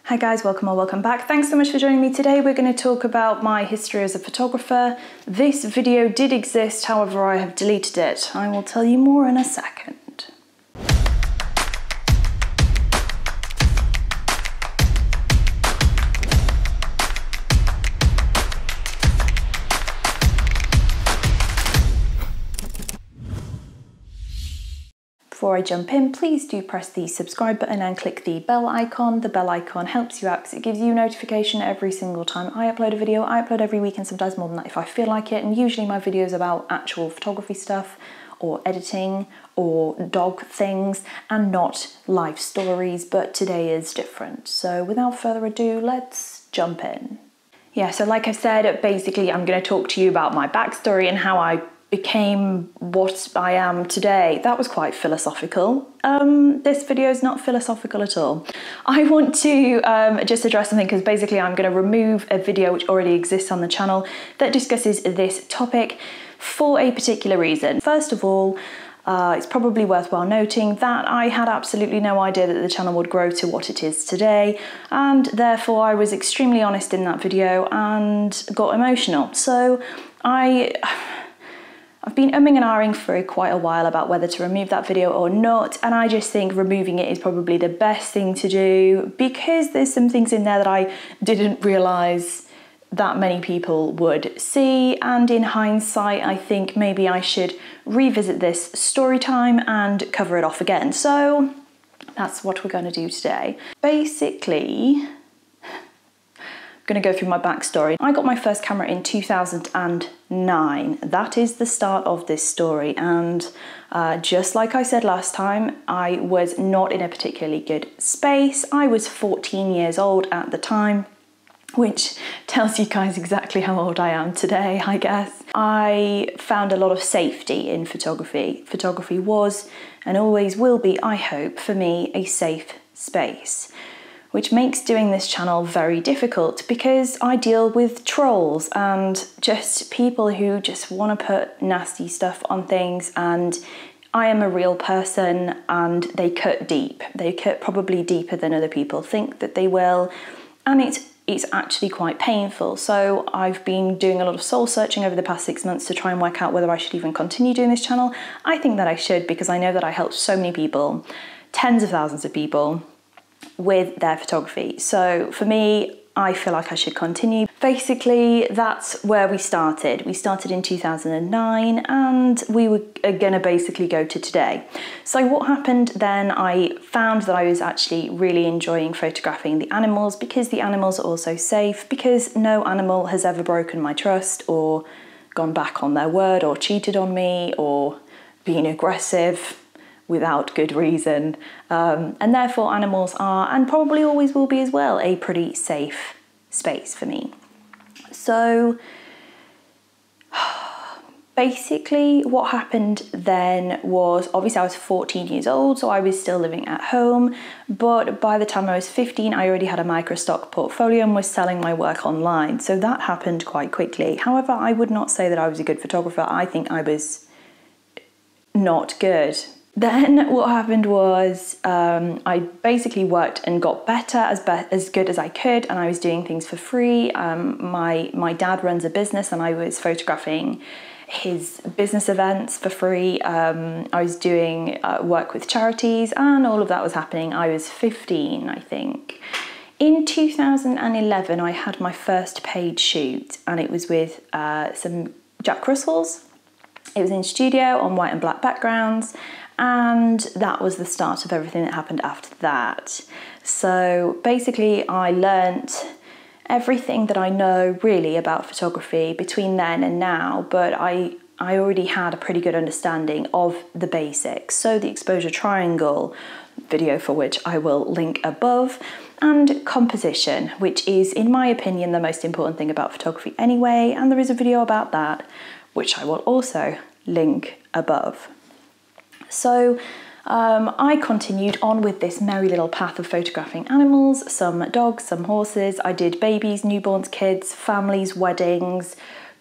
Hi guys, welcome or welcome back. Thanks so much for joining me today. We're going to talk about my history as a photographer. This video did exist, however I have deleted it. I will tell you more in a second. Before I jump in, please do press the subscribe button and click the bell icon. The bell icon helps you out because it gives you notification every single time I upload a video. I upload every week and sometimes more than that if I feel like it, and usually my videos are about actual photography stuff or editing or dog things and not life stories, but today is different. So without further ado, let's jump in. Yeah, so like I said, basically I'm going to talk to you about my backstory and how I became what I am today. That was quite philosophical. This video is not philosophical at all. I want to just address something because basically I'm going to remove a video which already exists on the channel that discusses this topic for a particular reason. First of all, it's probably worthwhile noting that I had absolutely no idea that the channel would grow to what it is today, and therefore I was extremely honest in that video and got emotional. So I've been umming and ahhing for quite a while about whether to remove that video or not, and I just think removing it is probably the best thing to do because there's some things in there that I didn't realise that many people would see, and in hindsight I think maybe I should revisit this story time and cover it off again. So that's what we're going to do today. Basically, going to go through my backstory. I got my first camera in 2009. That is the start of this story, and just like I said last time, I was not in a particularly good space. I was 14 years old at the time, which tells you guys exactly how old I am today, I guess. I found a lot of safety in photography. Photography was and always will be, I hope, for me, a safe space, which makes doing this channel very difficult because I deal with trolls and just people who just want to put nasty stuff on things, and I am a real person and they cut deep. They cut probably deeper than other people think that they will, and it's actually quite painful. So I've been doing a lot of soul searching over the past 6 months to try and work out whether I should even continue doing this channel. I think that I should because I know that I helped so many people, tens of thousands of people, with their photography. So for me, I feel like I should continue. Basically, that's where we started. We started in 2009 and we were gonna basically go to today. So what happened then, I found that I was actually really enjoying photographing the animals because the animals are also safe, because no animal has ever broken my trust or gone back on their word or cheated on me or been aggressive without good reason, and therefore animals are, and probably always will be as well, a pretty safe space for me. So basically what happened then was, obviously I was 14 years old, so I was still living at home, but by the time I was 15 I already had a microstock portfolio and was selling my work online, so that happened quite quickly. However, I would not say that I was a good photographer. I think I was not good. Then what happened was I basically worked and got better, as good as I could, and I was doing things for free. My dad runs a business and I was photographing his business events for free. I was doing work with charities and all of that was happening. I was 15, I think. In 2011, I had my first paid shoot and it was with some Jack Russells. It was in studio on white and black backgrounds, and that was the start of everything that happened after that. So basically I learnt everything that I know really about photography between then and now, but I already had a pretty good understanding of the basics. So the exposure triangle, video for which I will link above, and composition, which is, in my opinion, the most important thing about photography anyway, and there is a video about that which I will also link above. So I continued on with this merry little path of photographing animals, some dogs, some horses. I did babies, newborns, kids, families, weddings,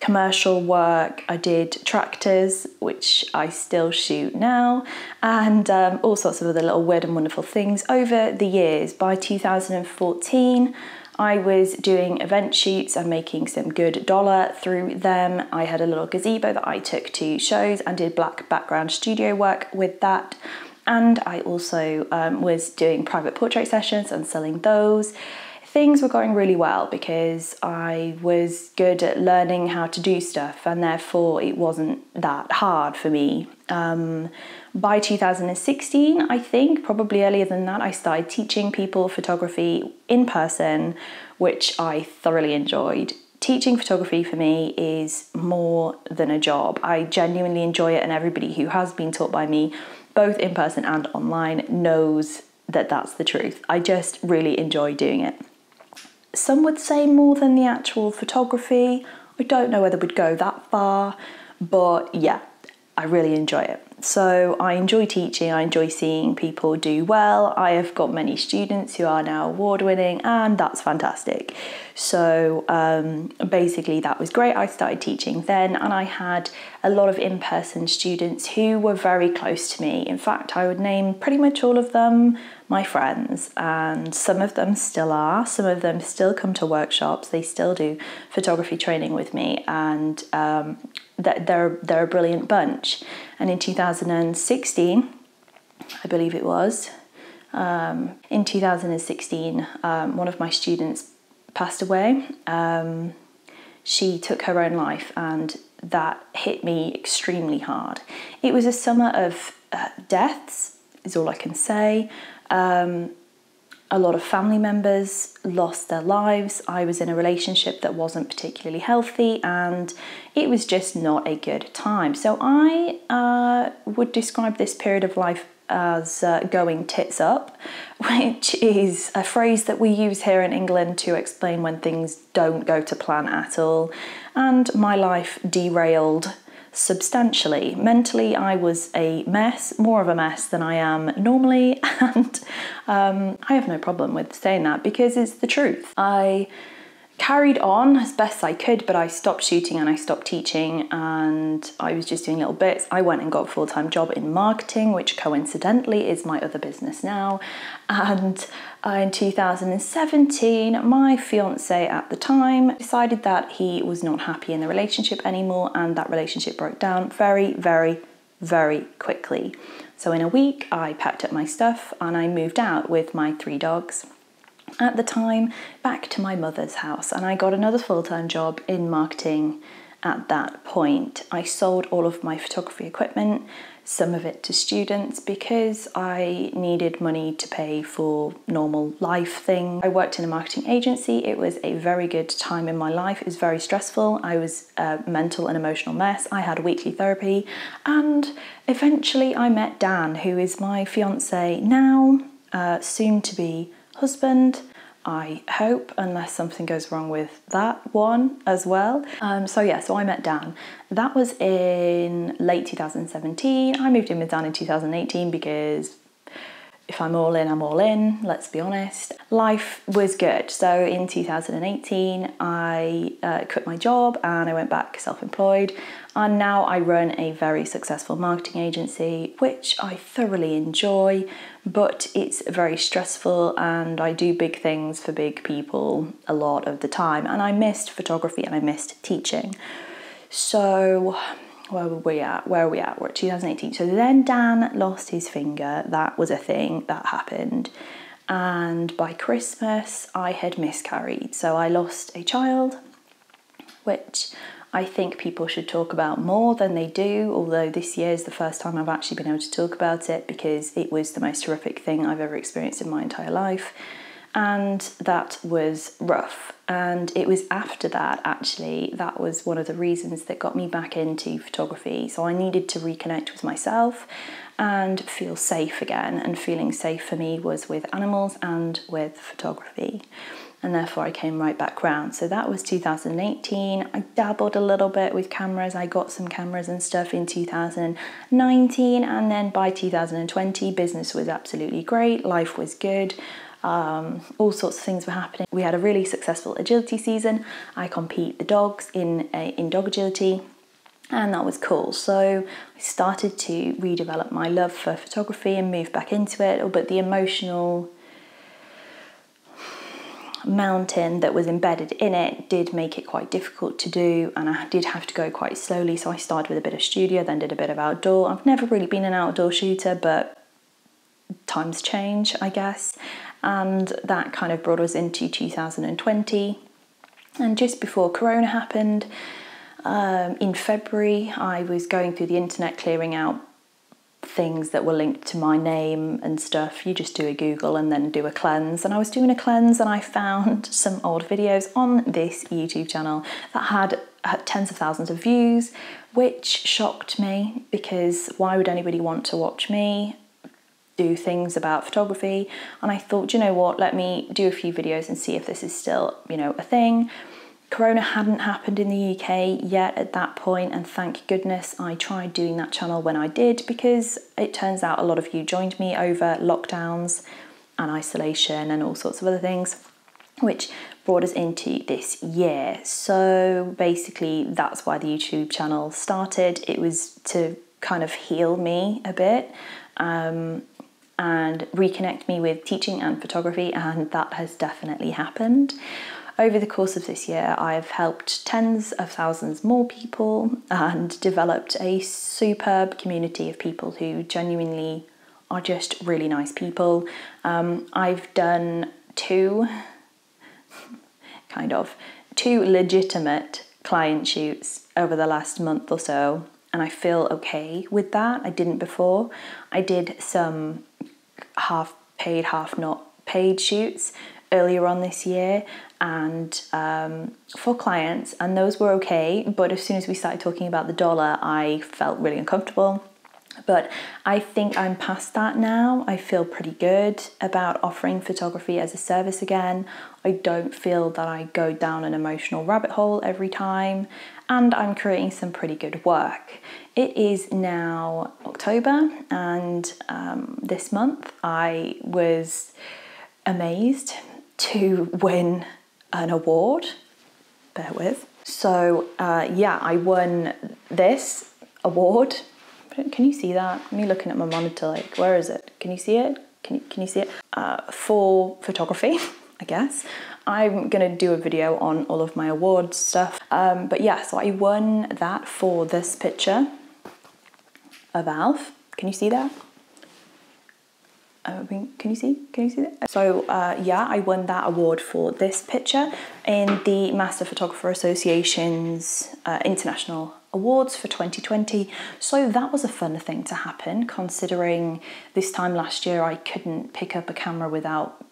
commercial work. I did tractors, which I still shoot now, and all sorts of other little weird and wonderful things over the years. By 2014, I was doing event shoots and making some good dollar through them. I had a little gazebo that I took to shows and did black background studio work with that. And I also was doing private portrait sessions and selling those. Things were going really well because I was good at learning how to do stuff, and therefore it wasn't that hard for me. By 2016, I think, probably earlier than that, I started teaching people photography in person, which I thoroughly enjoyed. Teaching photography for me is more than a job. I genuinely enjoy it, and everybody who has been taught by me, both in person and online, knows that that's the truth. I just really enjoy doing it. Some would say more than the actual photography. I don't know whether we'd go that far, but yeah, I really enjoy it. So I enjoy teaching, I enjoy seeing people do well. I have got many students who are now award-winning, and that's fantastic. So basically that was great. I started teaching then, and I had a lot of in-person students who were very close to me. In fact, I would name pretty much all of them my friends, and some of them still are. Some of them still come to workshops. They still do photography training with me, and they're a brilliant bunch. And in 2016, I believe it was, in 2016, one of my students passed away. She took her own life, and that hit me extremely hard. It was a summer of deaths, is all I can say. A lot of family members lost their lives. I was in a relationship that wasn't particularly healthy, and it was just not a good time. So I would describe this period of life as going tits up, which is a phrase that we use here in England to explain when things don't go to plan at all. And my life derailed substantially. Mentally, I was a mess, more of a mess than I am normally, and I have no problem with saying that because it's the truth. I carried on as best I could, but I stopped shooting and I stopped teaching, and I was just doing little bits. I went and got a full-time job in marketing, which coincidentally is my other business now. And in 2017, my fiance at the time decided that he was not happy in the relationship anymore, and that relationship broke down very, very, very quickly. So in a week, I packed up my stuff and I moved out with my 3 dogs at the time back to my mother's house, and I got another full-time job in marketing at that point. I sold all of my photography equipment, some of it to students, because I needed money to pay for normal life things. I worked in a marketing agency. It was a very good time in my life. It was very stressful. I was a mental and emotional mess. I had weekly therapy, and eventually I met Dan, who is my fiance now, soon to be husband, I hope, unless something goes wrong with that one as well. So I met Dan. That was in late 2017. I moved in with Dan in 2018 because if I'm all in, I'm all in, let's be honest. Life was good. So in 2018, I quit my job and I went back self-employed. And now I run a very successful marketing agency, which I thoroughly enjoy, but it's very stressful, and I do big things for big people a lot of the time. And I missed photography and I missed teaching. So where are we at? We're at 2018. So then Dan lost his finger. That was a thing that happened. And by Christmas, I had miscarried. So I lost a child, which I think people should talk about more than they do, although this year is the first time I've actually been able to talk about it because it was the most horrific thing I've ever experienced in my entire life. And that was rough. And it was after that, actually, that was one of the reasons that got me back into photography. So I needed to reconnect with myself and feel safe again. And feeling safe for me was with animals and with photography. And therefore I came right back round. So that was 2018. I dabbled a little bit with cameras. I got some cameras and stuff in 2019. And then by 2020, business was absolutely great. Life was good. All sorts of things were happening. We had a really successful agility season. I compete the dogs in dog agility, and that was cool. So I started to redevelop my love for photography and move back into it, but the emotional mountain that was embedded in it did make it quite difficult to do, and I did have to go quite slowly. So I started with a bit of studio, then did a bit of outdoor. I've never really been an outdoor shooter, but times change, I guess, and that kind of brought us into 2020. And just before Corona happened, in February, I was going through the internet clearing out things that were linked to my name and stuff. You just do a Google and then do a cleanse, and I was doing a cleanse and I found some old videos on this YouTube channel that had tens of thousands of views, which shocked me, because why would anybody want to watch me do things about photography? And I thought, you know what, let me do a few videos and see if this is still, you know, a thing. Corona hadn't happened in the UK yet at that point, and thank goodness I tried doing that channel when I did, because it turns out a lot of you joined me over lockdowns and isolation and all sorts of other things, which brought us into this year. So basically that's why the YouTube channel started. It was to kind of heal me a bit, and reconnect me with teaching and photography, and that has definitely happened. Over the course of this year, I've helped tens of thousands more people and developed a superb community of people who genuinely are just really nice people. I've done two legitimate client shoots over the last month or so, and I feel okay with that. I didn't before. I did some half paid, half not paid shoots earlier on this year, and for clients, and those were okay, but as soon as we started talking about the dollar, I felt really uncomfortable. But I think I'm past that now. I feel pretty good about offering photography as a service again. I don't feel that I go down an emotional rabbit hole every time, and I'm creating some pretty good work. It is now October, and this month I was amazed to win an award. Bear with. So yeah, I won this award. Can you see that? Me looking at my monitor, like, where is it? Can you see it? Can you see it? For photography, I guess. I'm gonna do a video on all of my awards stuff. But yeah, so I won that for this picture of Alf. Can you see that? Can you see that? So yeah, I won that award for this picture in the Master Photographer Association's International Awards for 2020. So that was a fun thing to happen, considering this time last year I couldn't pick up a camera without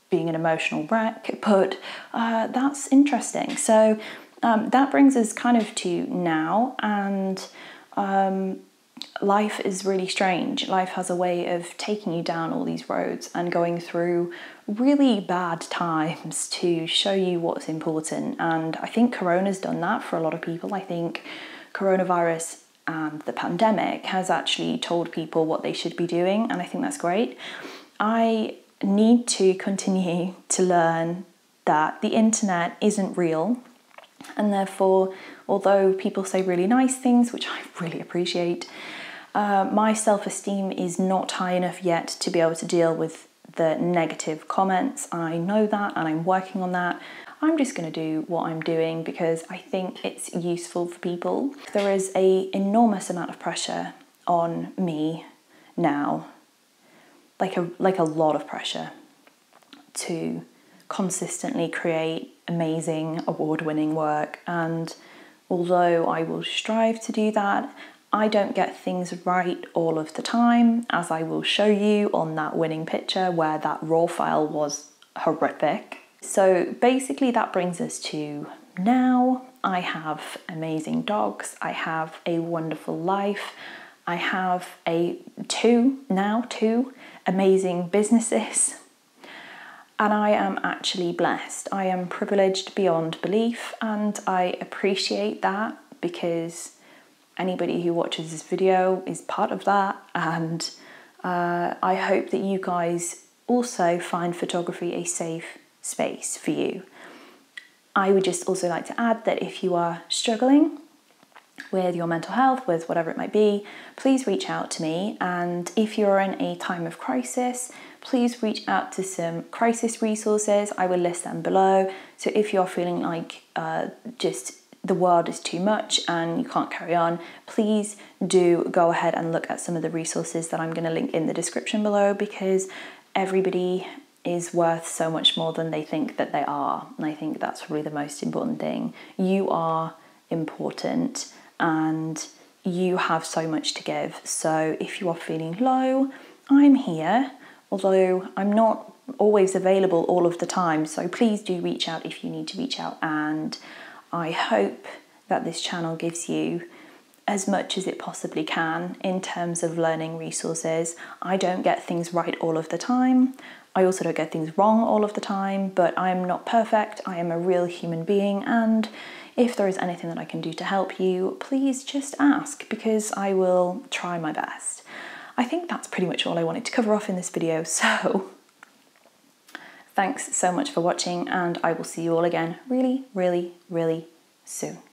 being an emotional wreck, but that's interesting. So that brings us kind of to now, and life is really strange. Life has a way of taking you down all these roads and going through really bad times to show you what's important. And I think Corona's done that for a lot of people. I think coronavirus and the pandemic has actually told people what they should be doing, and I think that's great. I need to continue to learn that the internet isn't real, and therefore, although people say really nice things, which I really appreciate, my self-esteem is not high enough yet to be able to deal with the negative comments. I know that, and I'm working on that. I'm just going to do what I'm doing because I think it's useful for people. There is an enormous amount of pressure on me now, like a lot of pressure to consistently create amazing award-winning work. And although I will strive to do that, I don't get things right all of the time, as I will show you on that winning picture where that raw file was horrific. So basically that brings us to now. I have amazing dogs, I have a wonderful life, I have two amazing businesses, and I am actually blessed. I am privileged beyond belief, and I appreciate that because anybody who watches this video is part of that, and I hope that you guys also find photography a safe space for you. I would just also like to add that if you are struggling with your mental health, with whatever it might be, please reach out to me. And if you're in a time of crisis, please reach out to some crisis resources. I will list them below. So if you're feeling like just the world is too much and you can't carry on, please do go ahead and look at some of the resources that I'm going to link in the description below, because everybody is worth so much more than they think that they are. And I think that's probably the most important thing. You are important and you have so much to give. So if you are feeling low, I'm here, although I'm not always available all of the time. So please do reach out if you need to reach out. And I hope that this channel gives you as much as it possibly can in terms of learning resources. I don't get things right all of the time. I also don't get things wrong all of the time, but I am not perfect. I am a real human being, and if there is anything that I can do to help you, please just ask, because I will try my best. I think that's pretty much all I wanted to cover off in this video, so thanks so much for watching, and I will see you all again really, really, really soon.